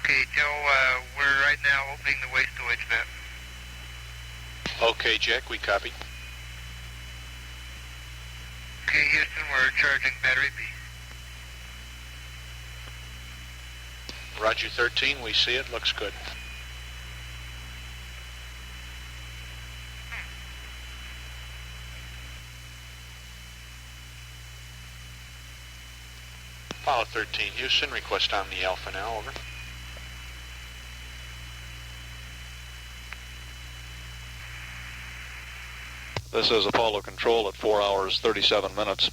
Okay, Joe, we're right now opening the waste storage vent. Okay, Jack, we copy. Okay, Houston, we're charging battery B. Roger 13, we see it, looks good. Apollo 13, Houston, request Omni Alpha now, over. This is Apollo Control at 4 hours 37 minutes.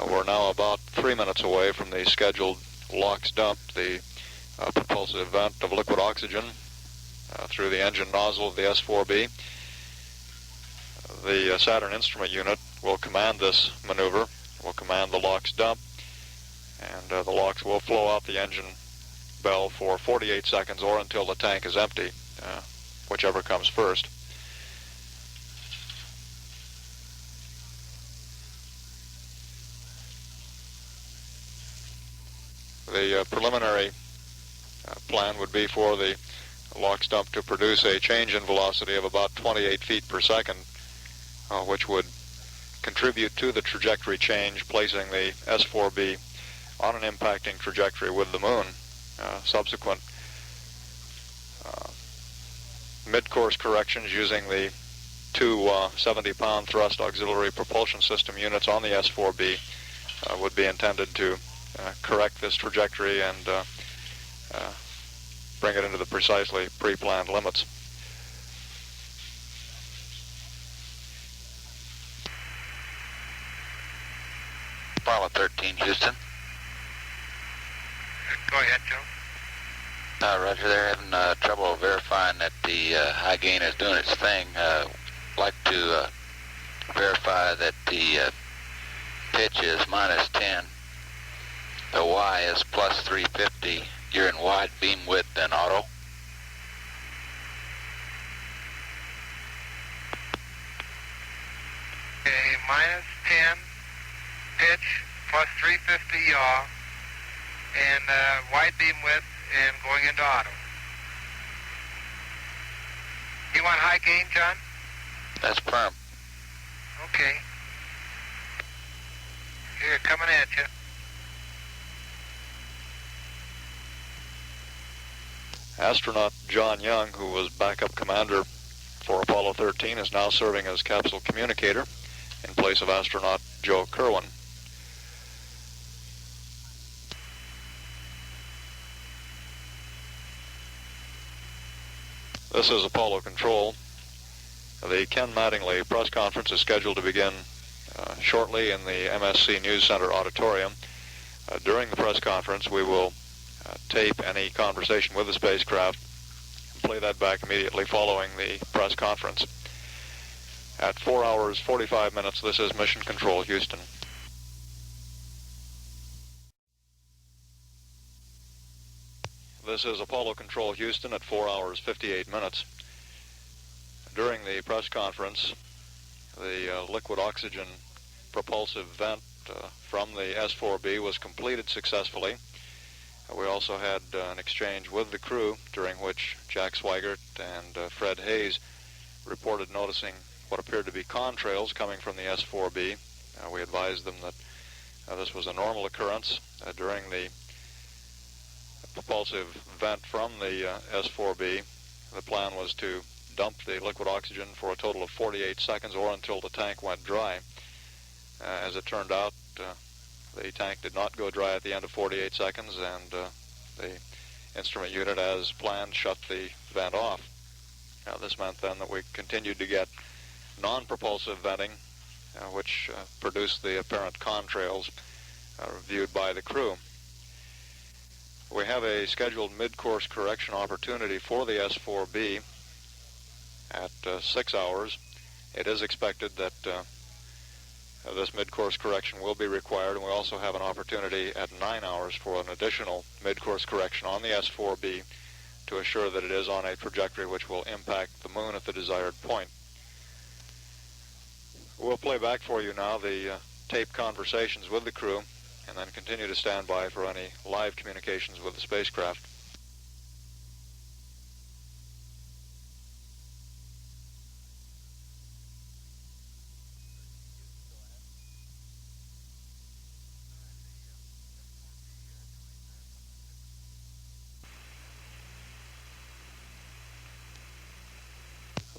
We're now about 3 minutes away from the scheduled LOX dump, the propulsive vent of liquid oxygen through the engine nozzle of the S4B. The Saturn instrument unit will command this maneuver, will command the LOX dump, and the LOX will flow out the engine bell for 48 seconds or until the tank is empty, whichever comes first. The preliminary plan would be for the LOX dump to produce a change in velocity of about 28 feet per second, which would contribute to the trajectory change, placing the S4B on an impacting trajectory with the moon. Subsequent mid-course corrections using the two 70-pound thrust auxiliary propulsion system units on the S4B would be intended to correct this trajectory and bring it into the precisely pre-planned limits. Apollo 13, Houston. Go ahead, Joe. Roger, they're having trouble verifying that the high gain is doing its thing. Like to verify that the pitch is -10. The Y is +350. You're in wide beam width and auto. Okay, -10 pitch, +350 yaw, and wide beam width and going into auto. You want high gain, John? That's perm. Okay. Here, coming at you. Astronaut John Young, who was backup commander for Apollo 13, is now serving as capsule communicator in place of astronaut Joe Kerwin. This is Apollo Control. The Ken Mattingly press conference is scheduled to begin shortly in the MSC News Center auditorium. During the press conference, we will tape any conversation with the spacecraft and play that back immediately following the press conference. At 4 hours 45 minutes, this is Mission Control, Houston. This is Apollo Control, Houston at 4 hours 58 minutes. During the press conference, the liquid oxygen propulsive vent from the S4B was completed successfully. We also had an exchange with the crew during which Jack Swigert and Fred Hayes reported noticing what appeared to be contrails coming from the S4B. We advised them that this was a normal occurrence during the propulsive vent from the S4B. The plan was to dump the liquid oxygen for a total of 48 seconds or until the tank went dry. As it turned out, the tank did not go dry at the end of 48 seconds, and the instrument unit, as planned, shut the vent off. This meant then that we continued to get non-propulsive venting, which produced the apparent contrails viewed by the crew. We have a scheduled mid-course correction opportunity for the S4B at 6 hours. It is expected that this mid-course correction will be required, and we also have an opportunity at 9 hours for an additional mid-course correction on the S4B to assure that it is on a trajectory which will impact the moon at the desired point. We'll play back for you now the taped conversations with the crew, and then continue to stand by for any live communications with the spacecraft.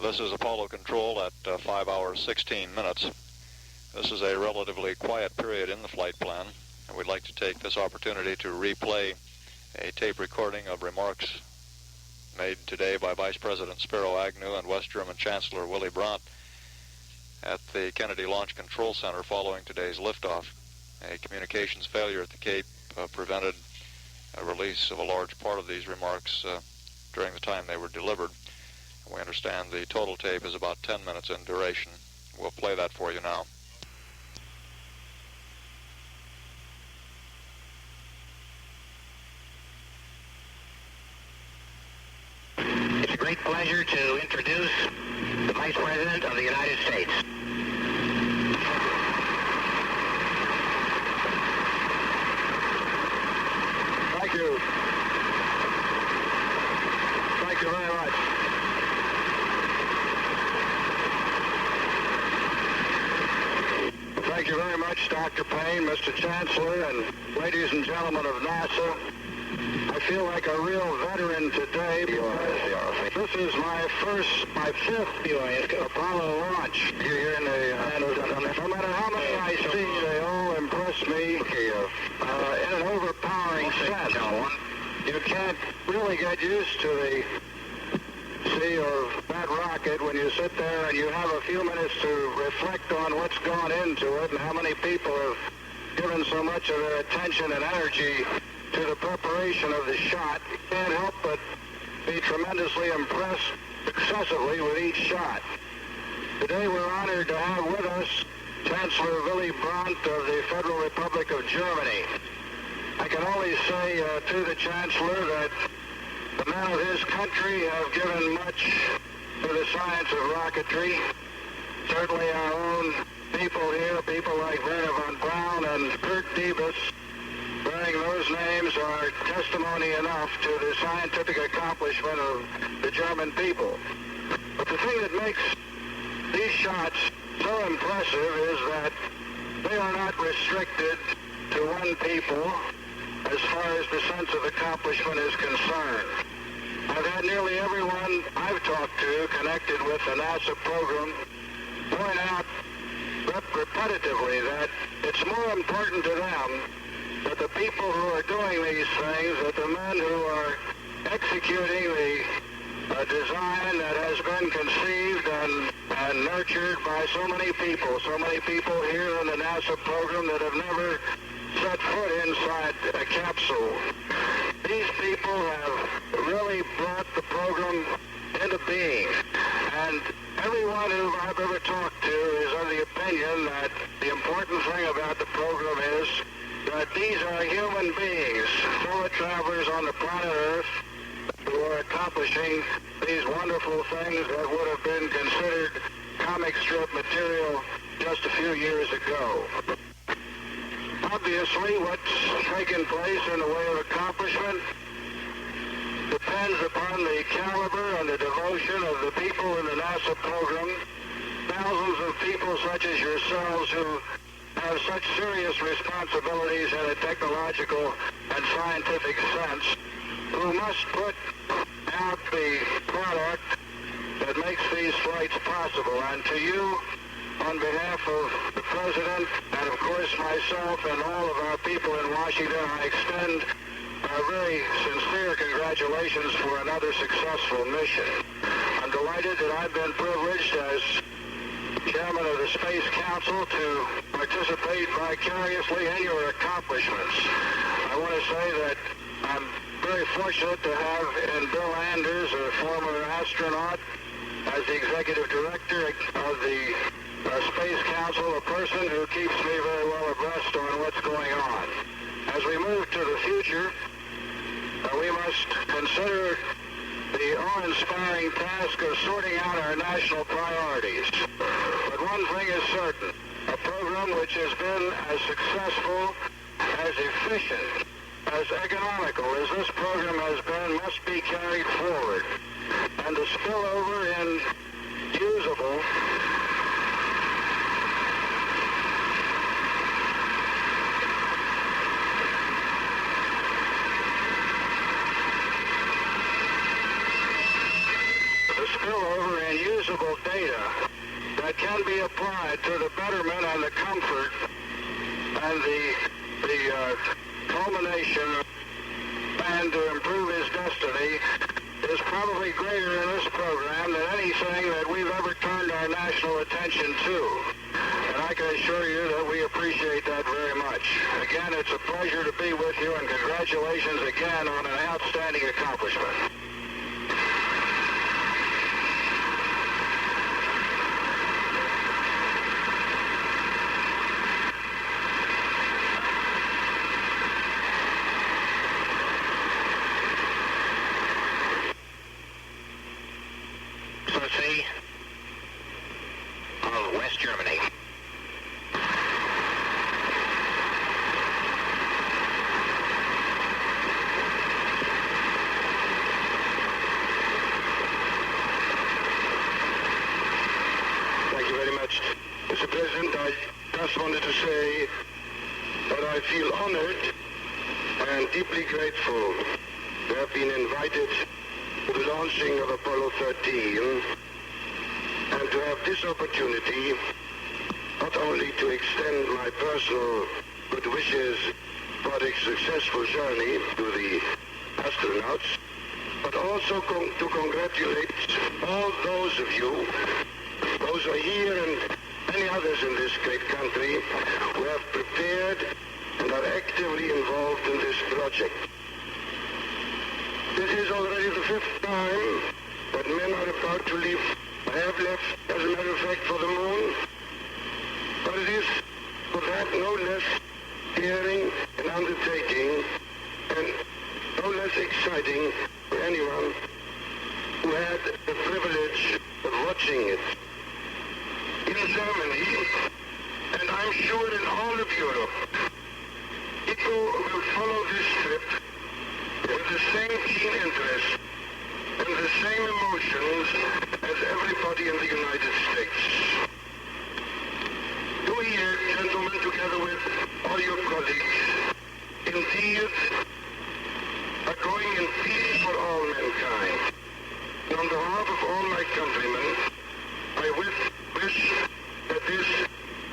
This is Apollo Control at 5 hours 16 minutes. This is a relatively quiet period in the flight plan, and we'd like to take this opportunity to replay a tape recording of remarks made today by Vice President Spiro Agnew and West German Chancellor Willy Brandt at the Kennedy Launch Control Center following today's liftoff. A communications failure at the Cape prevented a release of a large part of these remarks during the time they were delivered. We understand the total tape is about 10 minutes in duration. We'll play that for you now. It's a great pleasure to introduce the Vice President of the United States. Thank you. Thank you very much. Thank you very much, Dr. Payne, Mr. Chancellor, and ladies and gentlemen of NASA. I feel like a real veteran today because this is my fifth Apollo launch here in no matter how many I see, they all impress me in an overpowering sense. You can't really get used to the sea of that rocket when you sit there and you have a few minutes to reflect on what's gone into it and how many people have given so much of their attention and energy to the preparation of the shot. You can't help but be tremendously impressed successively with each shot. Today we're honored to have with us Chancellor Willy Brandt of the Federal Republic of Germany. I can only say to the Chancellor that the men of his country have given much to the science of rocketry. Certainly our own people here, people like Werner von Braun and Kurt Diebus, bearing those names are testimony enough to the scientific accomplishment of the German people. But the thing that makes these shots so impressive is that they are not restricted to one people as far as the sense of accomplishment is concerned. I've had nearly everyone I've talked to connected with the NASA program point out repetitively that it's more important to them that the people who are doing these things, that the men who are executing the design that has been conceived and nurtured by so many people here in the NASA program that have never set foot inside a capsule. These people have really brought the program into being. And everyone who I've ever talked to is of the opinion that the important thing about the program is that these are human beings, fellow travelers on the planet Earth, who are accomplishing these wonderful things that would have been considered comic strip material just a few years ago. Obviously, what's taken place in the way of accomplishment depends upon the caliber and the devotion of the people in the NASA program, thousands of people such as yourselves who have such serious responsibilities in a technological and scientific sense, who must put out the product that makes these flights possible. And to you, on behalf of the President and of course myself and all of our people in Washington, I extend our very sincere congratulations for another successful mission. I'm delighted that I've been privileged as Chairman of the Space Council to participate vicariously in your accomplishments. I want to say that I'm very fortunate to have in Bill Anders, a former astronaut, as the Executive Director of the Space Council, a person who keeps me very well abreast on what's going on. As we move to the future, we must consider the awe-inspiring task of sorting out our national priorities. But one thing is certain, a program which has been as successful, as efficient, as economical as this program has been must be carried forward. And the spillover in usable spillover and usable data that can be applied to the betterment and the comfort and the culmination and to improve his destiny is probably greater in this program than anything that we've ever turned our national attention to. And I can assure you that we appreciate that very much. Again, it's a pleasure to be with you, and congratulations again on an outstanding accomplishment. Of West Germany. Thank you very much. Mr. President, I just wanted to say that I feel honored and deeply grateful to have been invited to the launching of Apollo 13 and to have this opportunity not only to extend my personal good wishes for a successful journey to the astronauts, but also to congratulate all those of you, those who are here and many others in this great country who have prepared and are actively involved in this project. This is already the 5th time that men are about to leave. I have left, as a matter of fact, for the moon, but it is for that no less daring an undertaking and no less exciting for anyone who had the privilege of watching it. In Germany, and I'm sure in all of Europe, people will follow this trip with the same keen interest and the same emotions as everybody in the United States. You here, gentlemen, together with all your colleagues, indeed are going in peace for all mankind. And on behalf of all my countrymen, I wish that this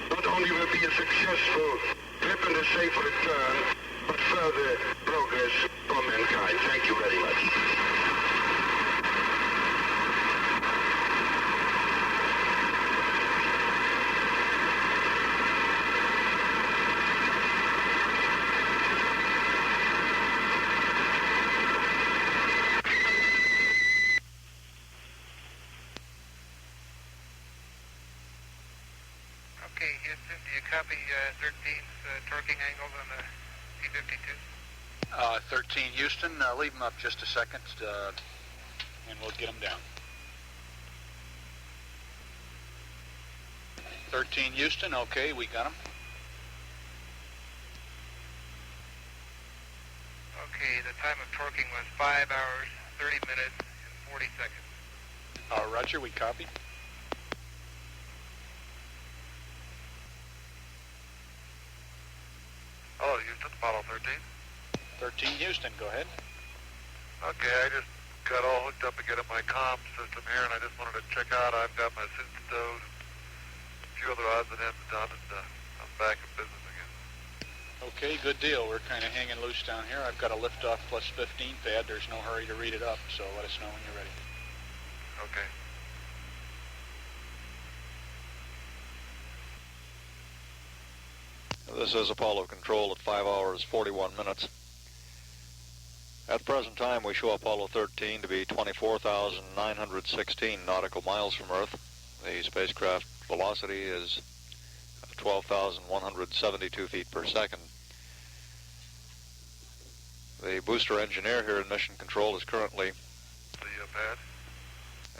not only will be a successful trip and a safe return, but further progress for mankind. Thank you very much. Okay, Houston, do you copy 13's torquing angles on the T-52? 13 Houston, leave them up just a second, and we'll get them down. 13 Houston, okay, we got them. Okay, the time of torquing was 5 hours, 30 minutes, and 40 seconds. Roger, we copy. Hello, Houston, Apollo 13. 13 Houston, go ahead. Okay, I just got all hooked up again at my comm system here, and I just wanted to check out. I've got my suit stowed, and a few other odds and ends done, and I'm back in business again. Okay, good deal. We're kind of hanging loose down here. I've got a liftoff plus 15 pad. There's no hurry to read it up, so let us know when you're ready. Okay. This is Apollo Control at 5 hours 41 minutes. At the present time, we show Apollo 13 to be 24,916 nautical miles from Earth. The spacecraft velocity is 12,172 feet per second. The booster engineer here in Mission Control is currently The pad?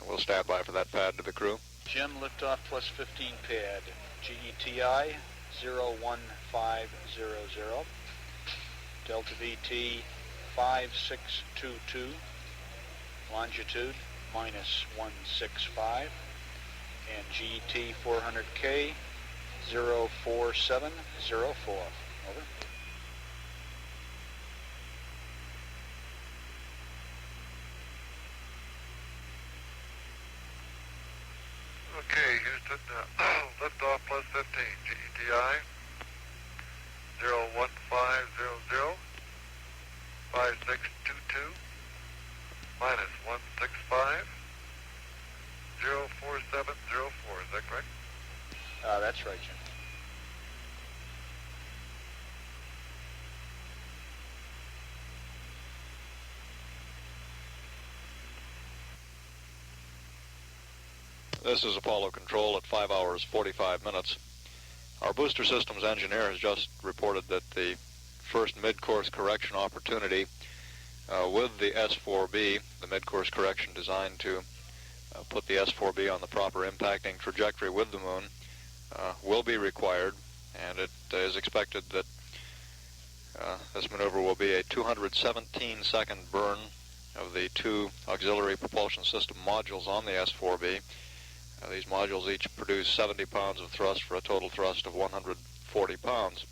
and we'll stand by for that pad to the crew. Jim, liftoff plus 15 pad, GETI 01500, Delta VT 5622, longitude minus 165, and GET 400K 04704. Over. Okay, Houston, liftoff plus 15, GETI 01500, 5622, minus 165, 04704, is that correct? That's right, Jim. This is Apollo Control at 5 hours 45 minutes. Our booster systems engineer has just reported that the first mid-course correction opportunity with the S4B, the mid-course correction designed to put the S4B on the proper impacting trajectory with the moon, will be required, and it is expected that this maneuver will be a 217-second burn of the two auxiliary propulsion system modules on the S4B. These modules each produce 70 pounds of thrust for a total thrust of 140 pounds.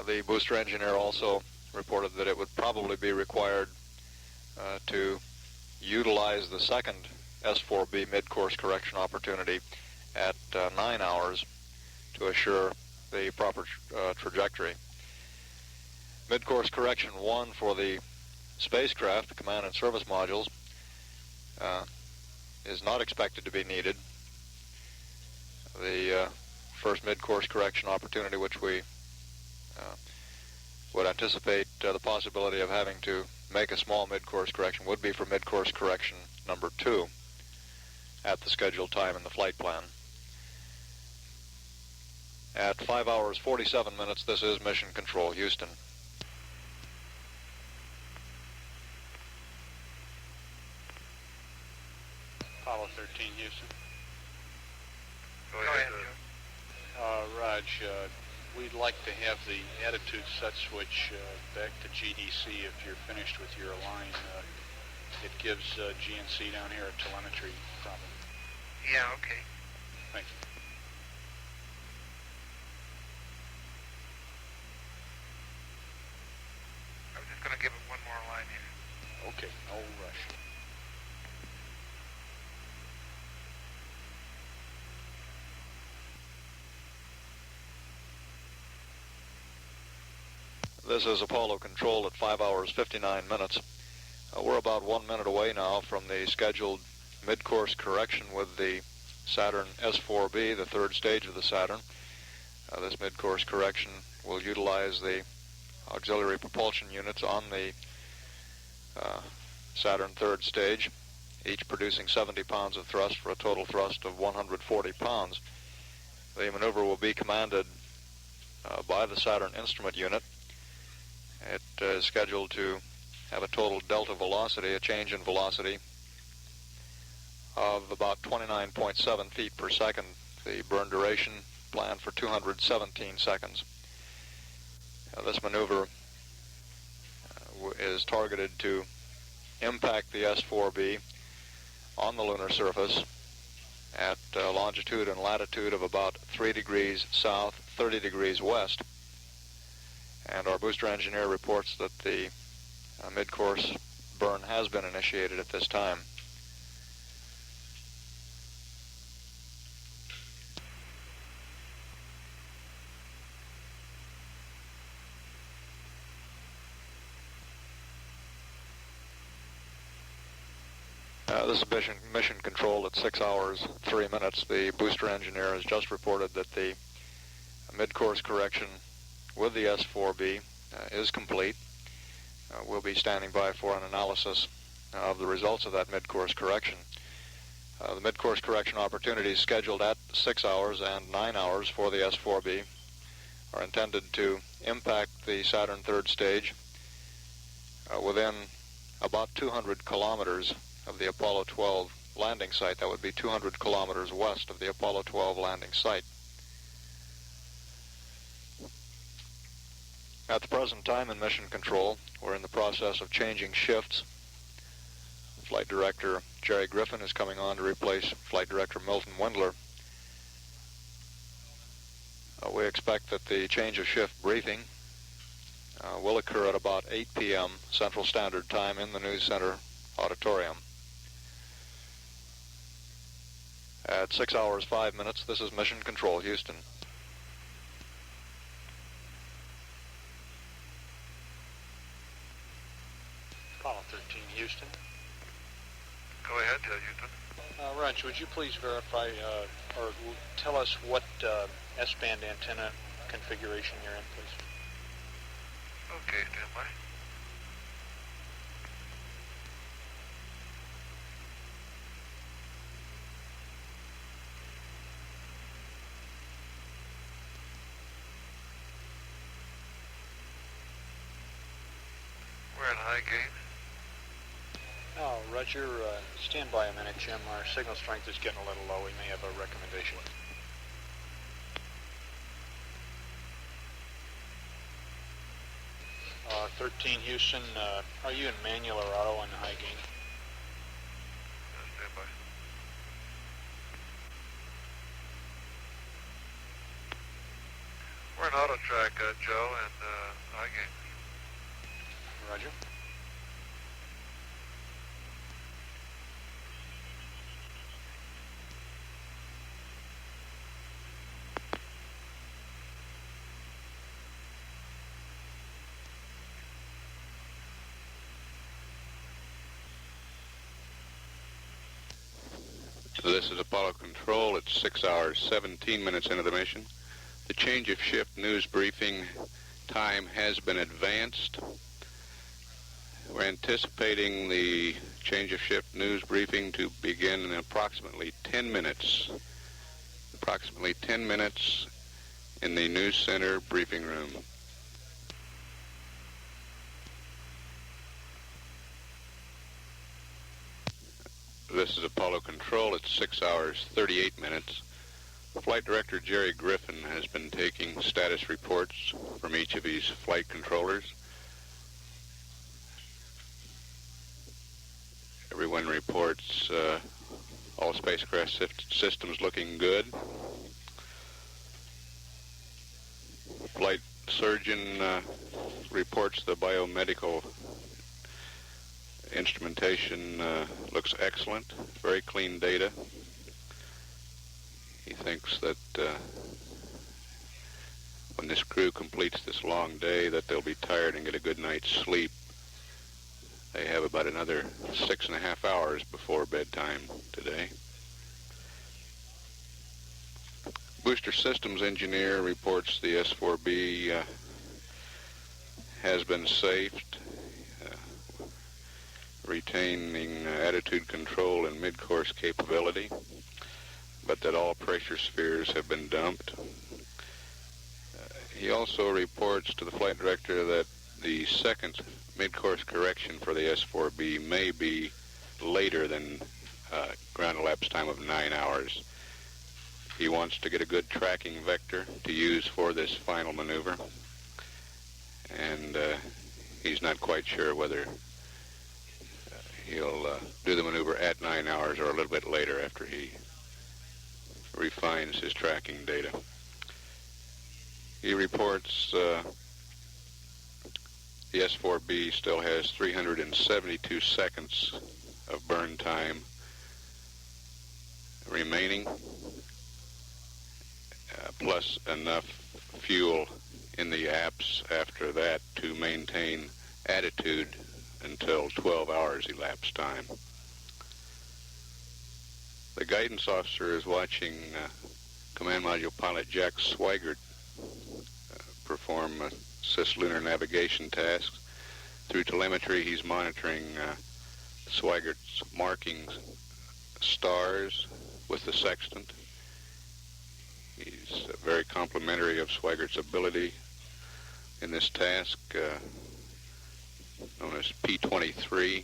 The booster engineer also reported that it would probably be required to utilize the second S4B mid-course correction opportunity at 9 hours to assure the proper trajectory. Mid-course correction 1 for the spacecraft, the command and service modules, is not expected to be needed. The first mid-course correction opportunity, which we would anticipate the possibility of having to make a small mid-course correction, would be for mid-course correction number 2 at the scheduled time in the flight plan. At 5 hours 47 minutes, this is Mission Control, Houston. Apollo 13, Houston. Go ahead. Raj, we'd like to have the attitude set switch back to GDC if you're finished with your align. It gives GNC down here a telemetry problem. Yeah, okay. Thank you. I was just going to give it one more line here. Okay, no rush. This is Apollo Control at 5 hours 59 minutes. We're about 1 minute away now from the scheduled mid-course correction with the Saturn S4B, the third stage of the Saturn. This mid-course correction will utilize the auxiliary propulsion units on the Saturn third stage, each producing 70 pounds of thrust for a total thrust of 140 pounds. The maneuver will be commanded by the Saturn instrument unit. It is scheduled to have a total delta velocity, a change in velocity, of about 29.7 feet per second. The burn duration planned for 217 seconds. This maneuver is targeted to impact the S4B on the lunar surface at longitude and latitude of about 3 degrees south, 30 degrees west. And our booster engineer reports that the mid-course burn has been initiated at this time. This is mission Control at 6 hours 3 minutes. The booster engineer has just reported that the mid-course correction with the S4B is complete. We'll be standing by for an analysis of the results of that mid-course correction. The mid-course correction opportunities scheduled at 6 hours and 9 hours for the S4B are intended to impact the Saturn third stage within about 200 kilometers of the Apollo 12 landing site. That would be 200 kilometers west of the Apollo 12 landing site. At the present time in Mission Control, we're in the process of changing shifts. Flight Director Jerry Griffin is coming on to replace Flight Director Milton Windler. We expect that the change of shift briefing will occur at about 8 p.m. Central Standard Time in the News Center auditorium. At 6 hours 5 minutes, this is Mission Control, Houston. Apollo 13, Houston. Go ahead, Houston. Raj, would you please verify or tell us what S-band antenna configuration you're in, please? Okay, stand by. We're in high gain. Oh, Roger. Stand by a minute, Jim. Our signal strength is getting a little low. We may have a recommendation. 13 Houston, are you in manual or auto on the high gain? Stand by. We're in auto track, Joe, and high gain. Roger. This is Apollo Control. It's 6 hours, 17 minutes into the mission. The change of shift news briefing time has been advanced. We're anticipating the change of shift news briefing to begin in approximately 10 minutes. Approximately 10 minutes in the News Center briefing room. This is Apollo Control. It's 6 hours, 38 minutes. Flight Director Jerry Griffin has been taking status reports from each of his flight controllers. Everyone reports all spacecraft systems looking good. Flight surgeon reports the biomedical instrumentation looks excellent, very clean data. He thinks that when this crew completes this long day that they'll be tired and get a good night's sleep. They have about another 6.5 hours before bedtime today. Booster Systems Engineer reports the S-4B has been safed, retaining attitude control and mid-course capability, but that all pressure spheres have been dumped. He also reports to the flight director that the second mid-course correction for the S-4B may be later than ground elapsed time of 9 hours. He wants to get a good tracking vector to use for this final maneuver, and he's not quite sure whether he'll do the maneuver at 9 hours or a little bit later after he refines his tracking data. He reports the S-4B still has 372 seconds of burn time remaining, plus enough fuel in the apse after that to maintain attitude until 12 hours elapsed time. The guidance officer is watching Command Module Pilot Jack Swigert perform cislunar navigation tasks. Through telemetry, he's monitoring Swigert's marking stars with the sextant. He's very complimentary of Swigert's ability in this task, known as P23.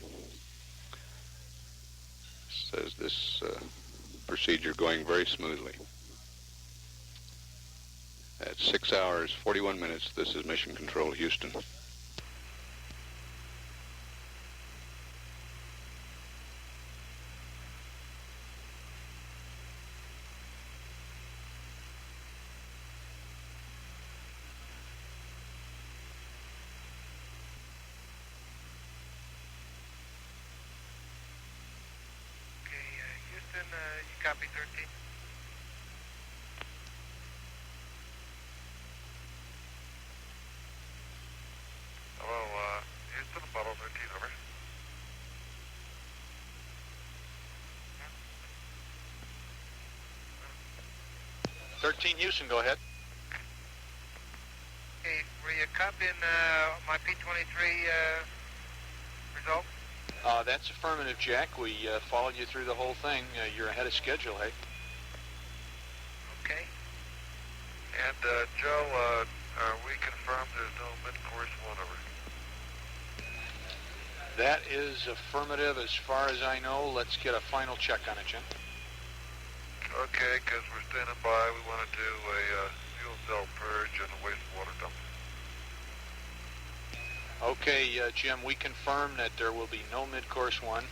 Says this procedure going very smoothly. At 6 hours, 41 minutes, this is Mission Control, Houston. Houston, you copy 13. Hello, Houston, Apollo 13, over. 13 Houston, go ahead. Okay, were you copying my P-23 result? That's affirmative, Jack. We followed you through the whole thing. You're ahead of schedule, hey? Okay. And, Joe, we confirmed there's no midcourse 1, over. That is affirmative as far as I know. Let's get a final check on it, Jim. Okay, because we're standing by. We want to do a fuel cell purge and a wastewater dump. Okay, Jim, we confirm that there will be no midcourse 1.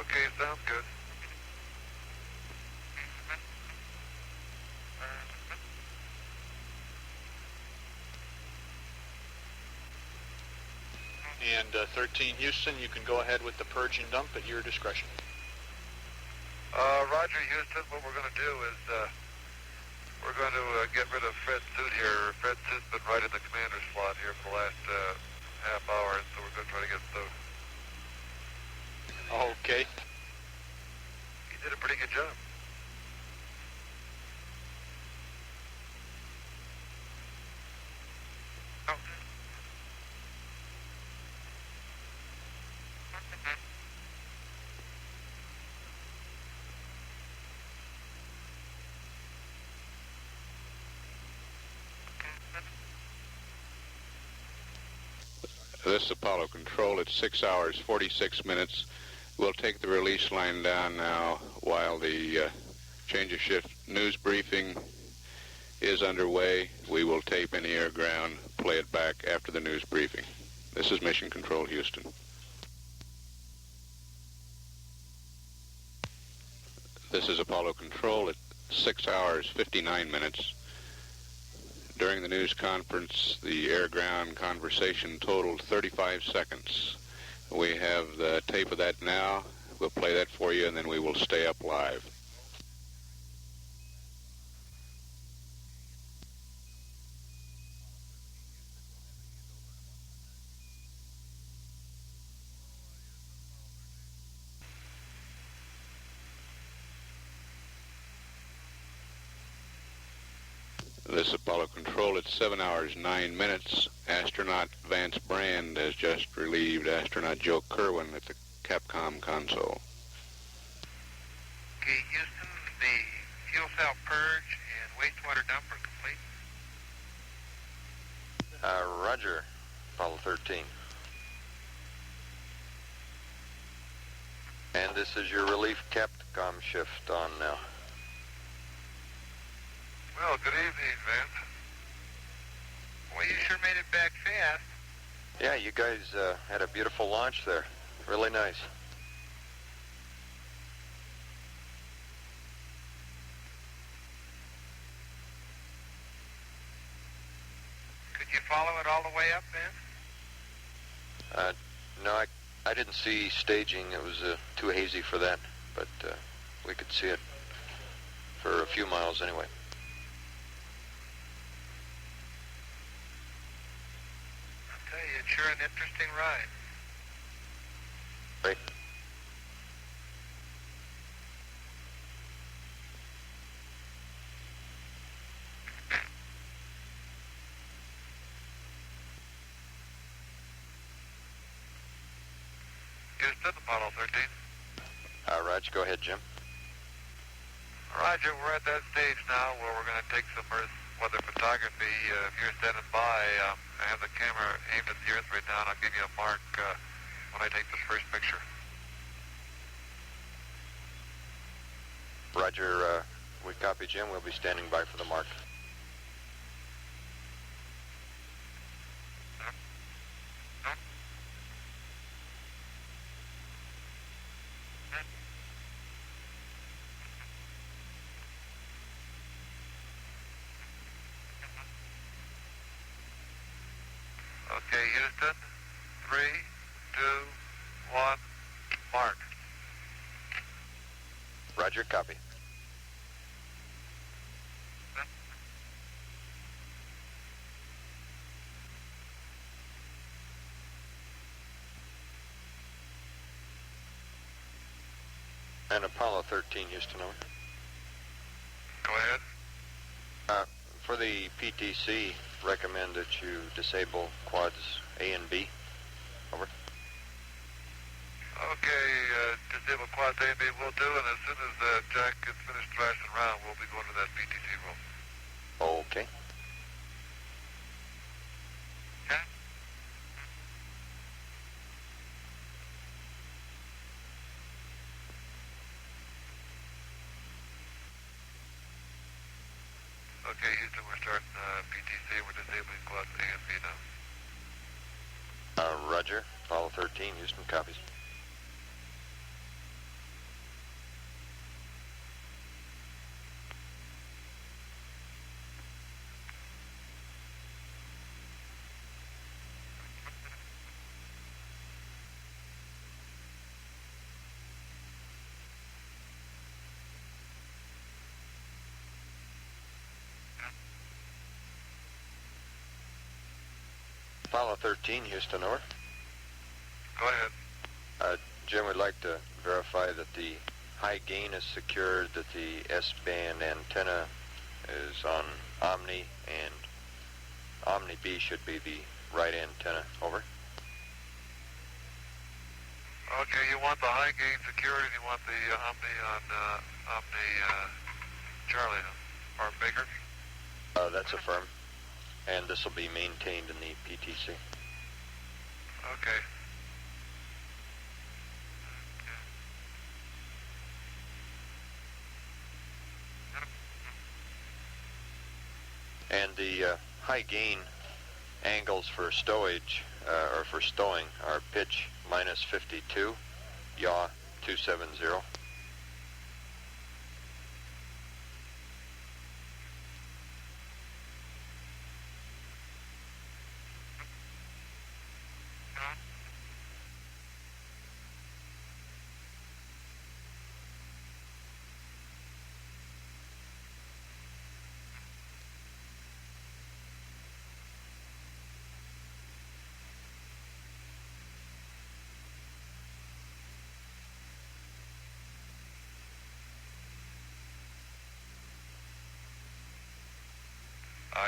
Okay, sounds good. And 13 Houston, you can go ahead with the purge and dump at your discretion. Roger, Houston. What we're going to do is we're going to get rid of Fred's suit here. Fred's suit's been right in the commander's slot here for the last half hour, so we're going to try to get those. Okay. He did a pretty good job. Oh. This is Apollo Control. It's 6 hours, 46 minutes. We'll take the release line down now while the change of shift news briefing is underway. We will tape any air ground, play it back after the news briefing. This is Mission Control, Houston. This is Apollo Control at 6 hours, 59 minutes. During the news conference, the air-ground conversation totaled 35 seconds. We have the tape of that now. We'll play that for you, and then we will stay up live. This is Apollo Control. It's 7 hours, 9 minutes. Astronaut Vance Brand has just relieved astronaut Joe Kerwin at the Capcom console. Okay, Houston, the fuel cell purge and wastewater dump are complete. Roger, Apollo 13. And this is your relief Capcom shift on now. Well, good evening, Vance. Well, you sure made it back fast. Yeah, you guys had a beautiful launch there. Really nice. Could you follow it all the way up, Vance? No, I didn't see staging. It was too hazy for that, but we could see it for a few miles anyway. I'll tell you, it's sure an interesting ride. Right. Houston, Apollo 13. Raj, go ahead, Jim. Roger, we're at that stage now where we're going to take some Earth weather photography. If you're standing by, I have the camera aimed at the Earth right now, and I'll give you a mark when I take this first picture. Roger, we copy, Jim. We'll be standing by for the mark. Okay, Houston, 3, 2, 1, mark. Roger, copy. And Apollo 13, Houston, over. Go ahead. For the PTC, recommend that you disable quads A and B. Over. Okay, disable quads A and B will do, and as soon as Jack gets finished thrashing around, we'll be going to that PTC room. Okay. Okay? Okay, Houston, we're starting PTC. We're disabling quads A and B now. Roger. Apollo 13, Houston, copies. Apollo 13, Houston, over. Go ahead. Jim would like to verify that the high gain is secured, that the S-band antenna is on Omni, and Omni B should be the right antenna. Over. Okay, you want the high gain secured, and you want the Omni on Omni Charlie, or Baker? That's affirmed. And this will be maintained in the PTC. Okay. And the high gain angles for stowage, or for stowing, are pitch minus 52, yaw 270.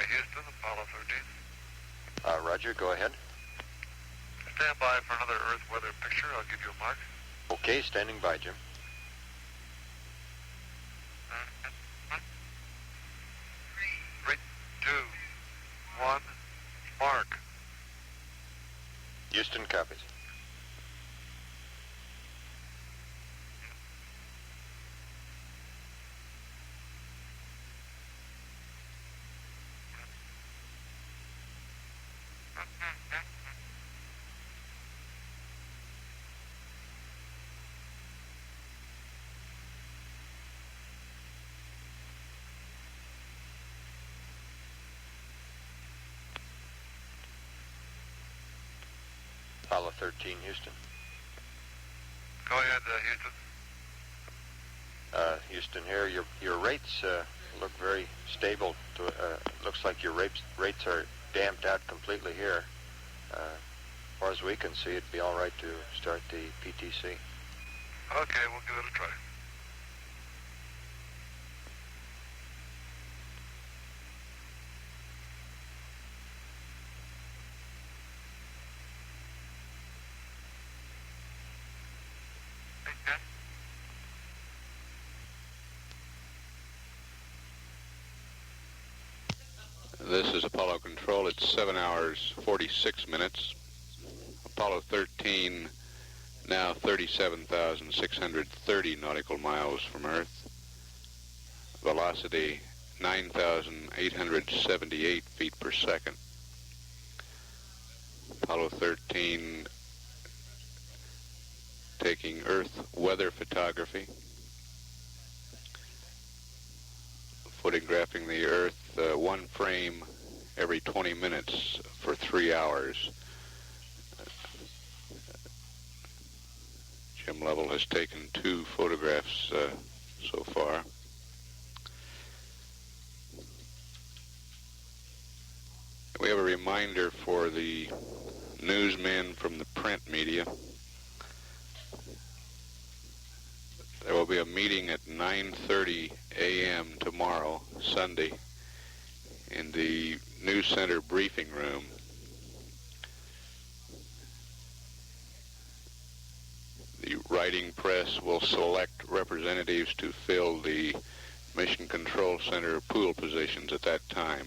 Houston, Apollo 13. Roger, go ahead. Stand by for another Earth weather picture. I'll give you a mark. Okay, standing by, Jim. 3, 2, 1, mark. Houston copies. Apollo 13, Houston. Go ahead, Houston. Houston here. Your rates look very stable. Looks like your rates are damped out completely here. As far as we can see, it'd be all right to start the PTC. Okay, we'll give it a try. This is Apollo Control. It's 7 hours, 46 minutes. Apollo 13, now 37,630 nautical miles from Earth. Velocity, 9,878 feet per second. Apollo 13 taking Earth weather photography, photographing the Earth one frame every 20 minutes for 3 hours. Jim Lovell has taken 2 photographs so far. We have a reminder for the newsmen from the print media. There will be a meeting at 9:30 a.m. tomorrow, Sunday, in the News Center briefing room. The writing press will select representatives to fill the Mission Control Center pool positions at that time.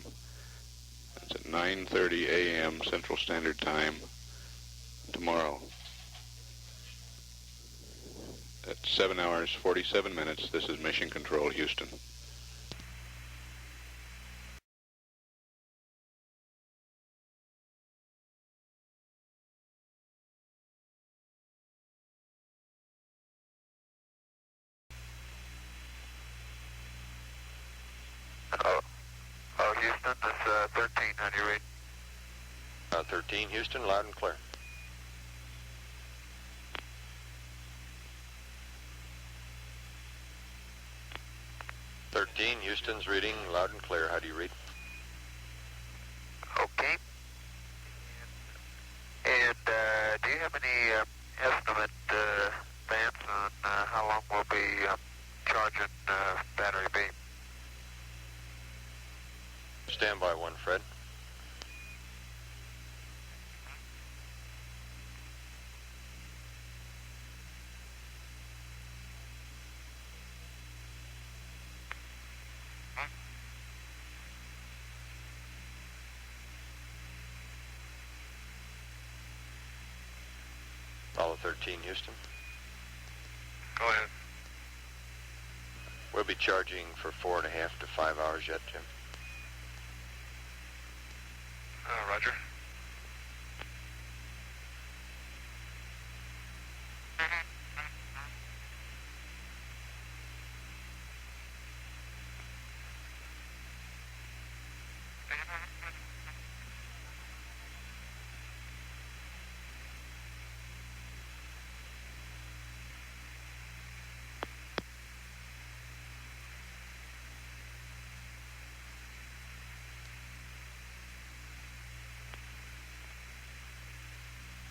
That's at 9:30 a.m. Central Standard Time tomorrow. At 7 hours, 47 minutes, this is Mission Control, Houston. Oh, Houston, this 13, how do you read? 13, Houston, loud and clear. Houston's reading loud and clear. How do you read? Okay. And do you have any estimate, Vance, on how long we'll be charging battery B? Stand by one, Fred. Apollo 13, Houston. Go ahead. We'll be charging for 4.5 to 5 hours yet, Jim. Roger.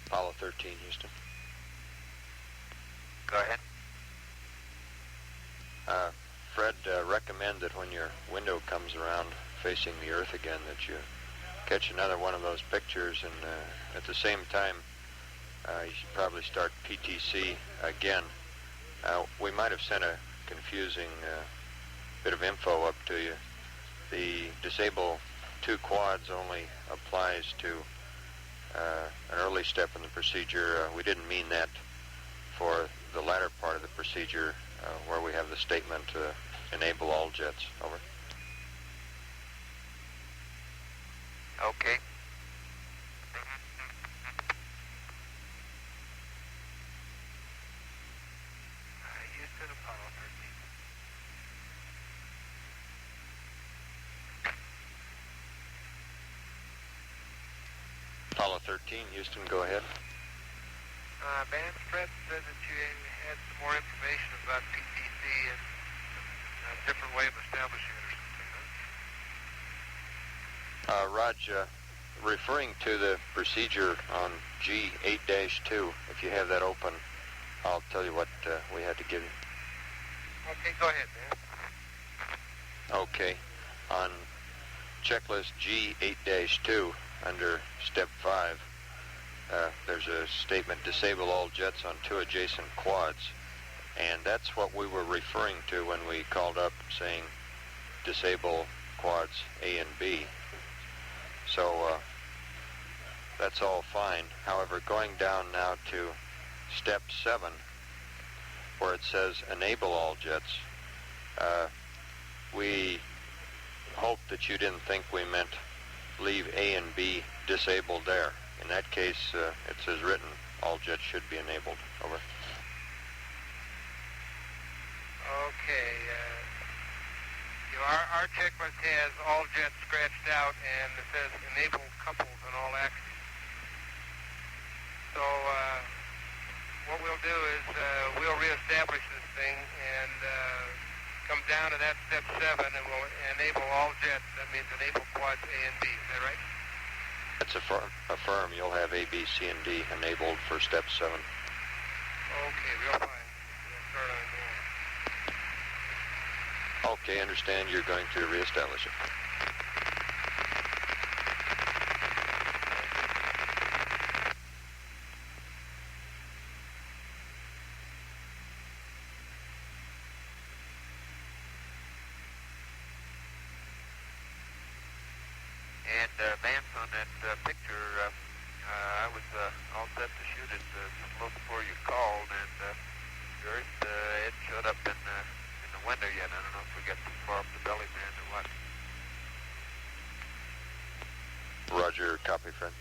Apollo 13, Houston. Go ahead. Fred, recommend that when your window comes around facing the Earth again that you catch another one of those pictures, and at the same time you should probably start PTC again. We might have sent a confusing bit of info up to you. The disable 2 quads only applies to an early step in the procedure. We didn't mean that for the latter part of the procedure where we have the statement to enable all jets. Over. Okay. Houston, Apollo 13. Apollo 13, Houston, go ahead. Vance Brand said that you had some more information about PTC and a different way of establishing it or something, huh? Raj, referring to the procedure on G8-2, if you have that open, I'll tell you what we had to give you. Okay, go ahead, man. Okay. On checklist G8-2, under step 5, there's a statement, disable all jets on 2 adjacent quads. And that's what we were referring to when we called up saying disable quads A and B. So that's all fine. However, going down now to step 7, where it says enable all jets, we hope that you didn't think we meant leave A and B disabled there. In that case, it says written, all jets should be enabled. Over. Okay, our checklist has all jets scratched out, and it says enable couples on all axes. So what we'll do is we'll reestablish this thing, and come down to that step 7 and will enable all jets. That means enable quads A and B. Is that right? That's affirm. You'll have A, B, C, and D enabled for step 7. Okay, real fine. We'll start on more. Okay, understand you're going to reestablish it. And Vance, on that picture, I was all set to shoot it just a little before you called, and yours it showed up in the window yet. I don't know if we got too far up the belly band or what. Roger, copy, friend.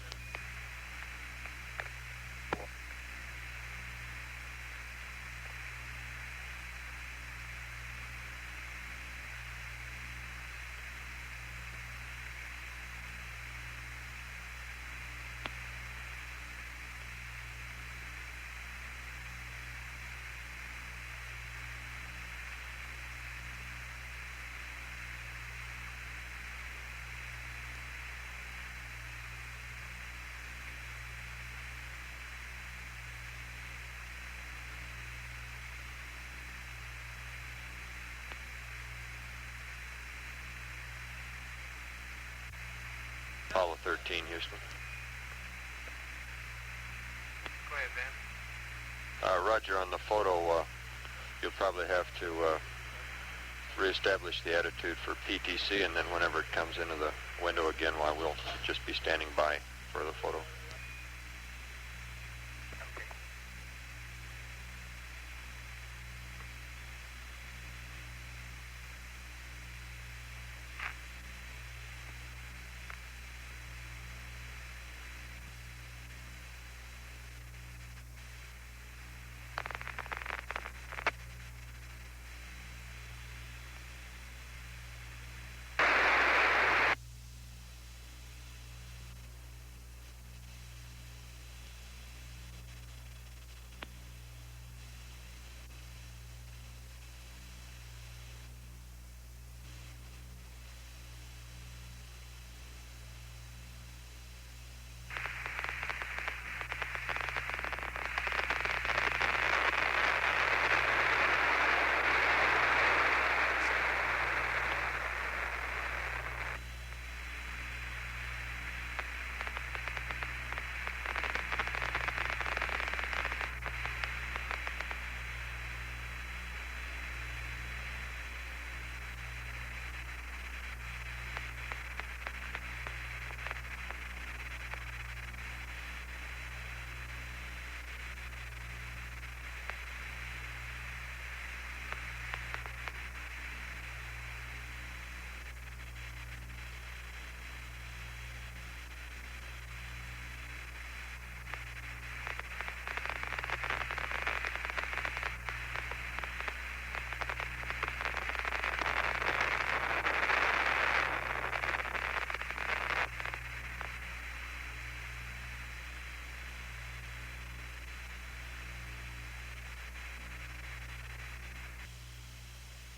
Apollo 13, Houston. Go ahead, Vance. Roger, on the photo, you'll probably have to reestablish the attitude for PTC, and then whenever it comes into the window again, we'll just be standing by for the photo.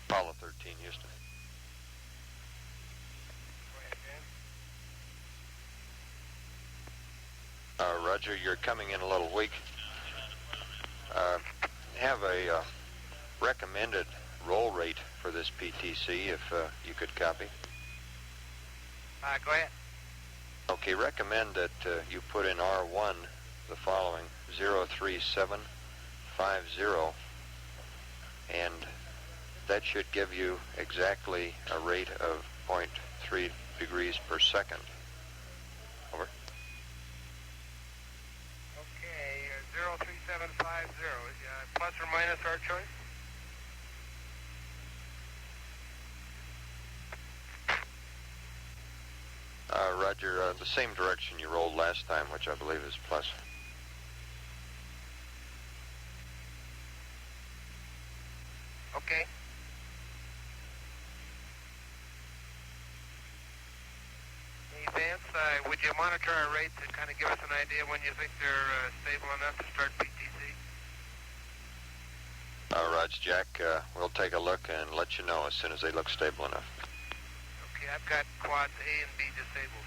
Apollo 13, Houston. Roger, you're coming in a little weak. Have a recommended roll rate for this PTC, if you could copy. Go ahead. Okay, recommend that you put in R1 the following: 03750, and that should give you exactly a rate of 0.3 degrees per second. Over. Okay, 03750. Plus or minus our choice? Roger, the same direction you rolled last time, which I believe is plus. Okay. Hey, Vance, would you monitor our rates and kind of give us an idea when you think they're stable enough to start PTC? rods, Jack. We'll take a look and let you know as soon as they look stable enough. Okay, I've got quads A and B disabled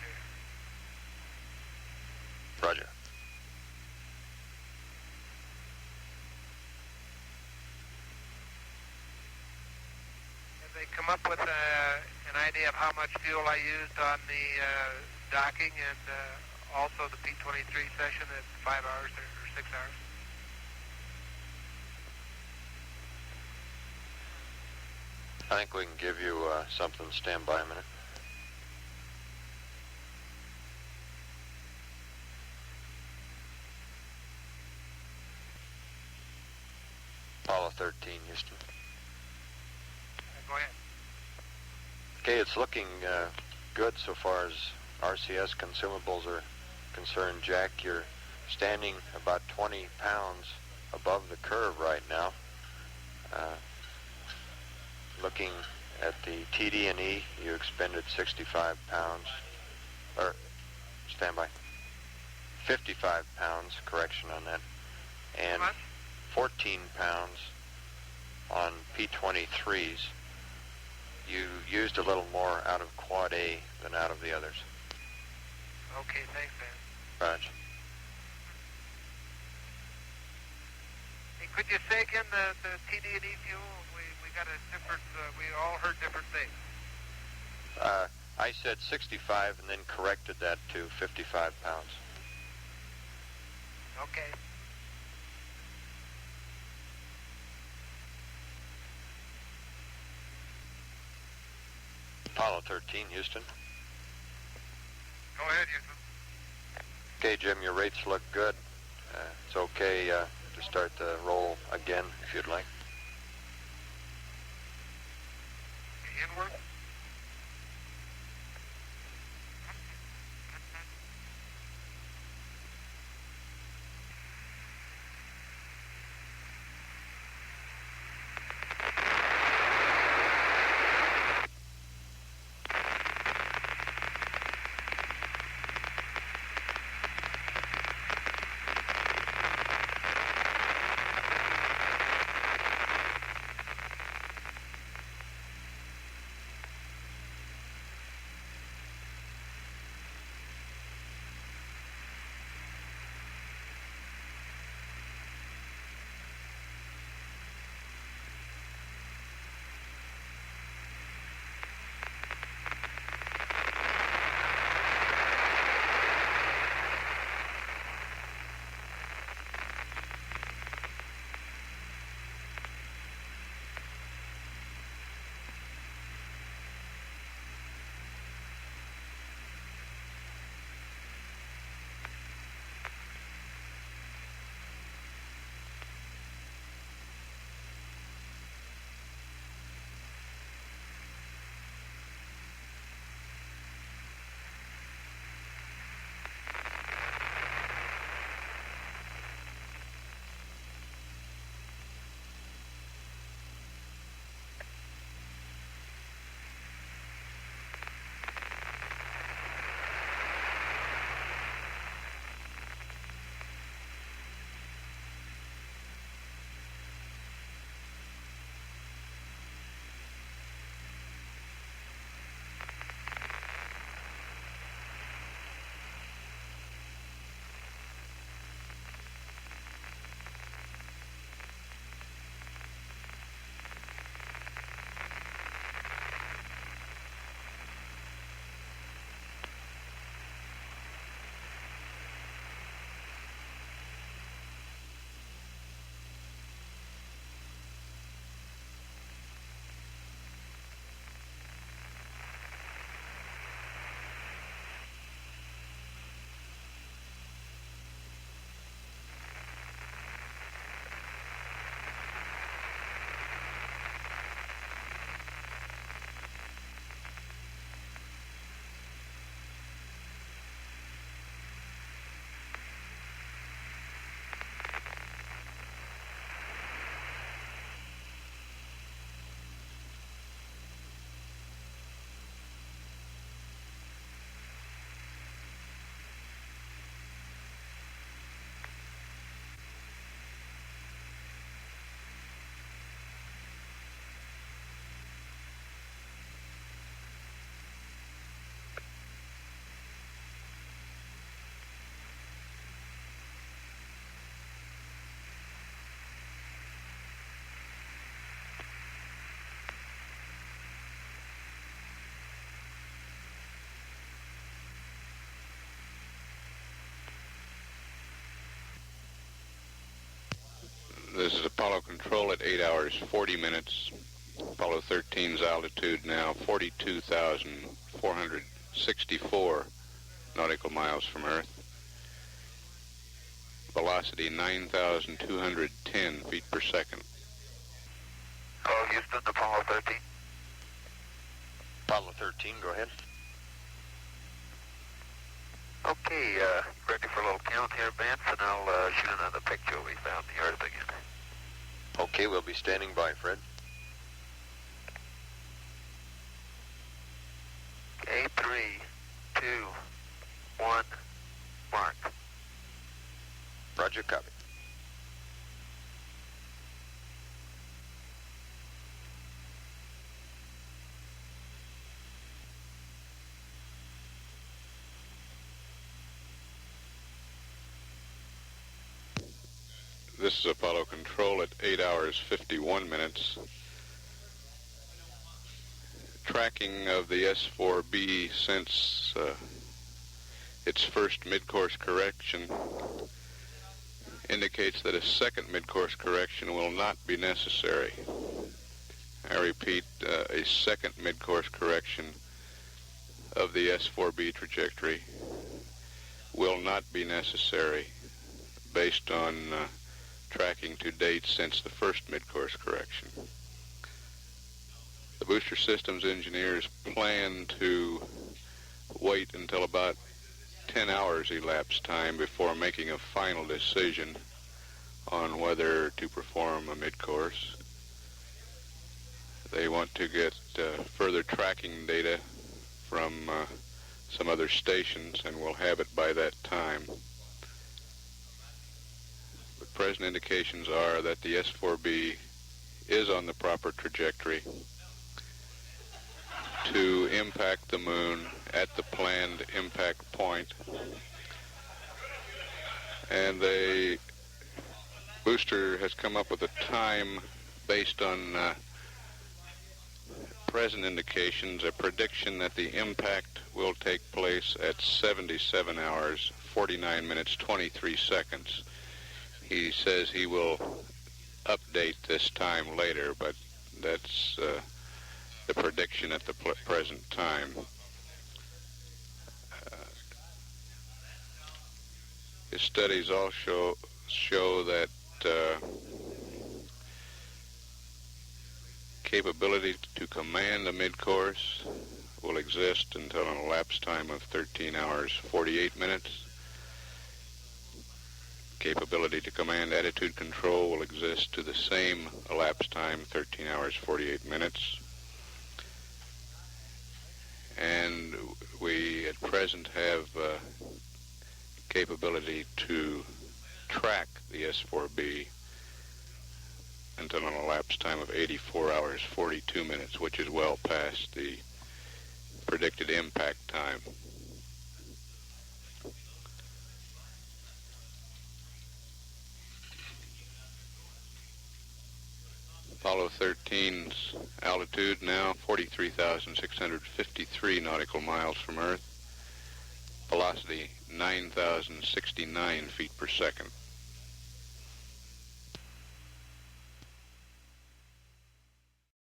here. Roger. Have they come up with an idea of how much fuel I used on the docking and also the P-23 session at 5 hours or 6 hours? I think we can give you something. Stand by a minute. Apollo 13, Houston. Go ahead. Okay, it's looking good so far as RCS consumables are concerned, Jack. You're standing about 20 pounds above the curve right now. Looking at the TD&E, you expended 65 pounds, or stand by, 55 pounds, correction on that, and 14 pounds on P-23s. You used a little more out of Quad A than out of the others. Okay, thanks, man. Roger. Hey, could you say again the TD&E fuel? We got a different, we all heard different things. I said 65 and then corrected that to 55 pounds. Okay. Apollo 13, Houston. Go ahead, Houston. Okay, Jim, your rates look good. It's okay to start the roll again if you'd like. Inward. This is Apollo Control at 8 hours 40 minutes. Apollo 13's altitude now 42,464 nautical miles from Earth. Velocity 9,210 feet per second. Hello, Houston, Apollo 13. Apollo 13, go ahead. Okay, ready for a little count here, Vance, and I'll shoot another picture we found the Earth again. Okay, we'll be standing by, Fred. Okay, 3, 2, 1, mark. Roger, copy. This is Apollo Control at 8 hours 51 minutes. Tracking of the S4B since its first midcourse correction indicates that a second midcourse correction will not be necessary. I repeat, a second midcourse correction of the S4B trajectory will not be necessary based on tracking to date since the first midcourse correction. The booster systems engineers plan to wait until about 10 hours elapsed time before making a final decision on whether to perform a midcourse. They want to get further tracking data from some other stations, and will have it by that time. But present indications are that the S4B is on the proper trajectory to impact the moon at the planned impact point, and the booster has come up with a time based on present indications, a prediction that the impact will take place at 77 hours 49 minutes 23 seconds. He says he will update this time later, but that's the prediction at the present time. His studies also show that capability to command a midcourse will exist until an elapsed time of 13 hours 48 minutes. Capability to command attitude control will exist to the same elapsed time, 13 hours 48 minutes. And we at present have capability to track the S4B until an elapsed time of 84 hours 42 minutes, which is well past the predicted impact time. Apollo 13's altitude now 43,653 nautical miles from Earth. Velocity 9,069 feet per second.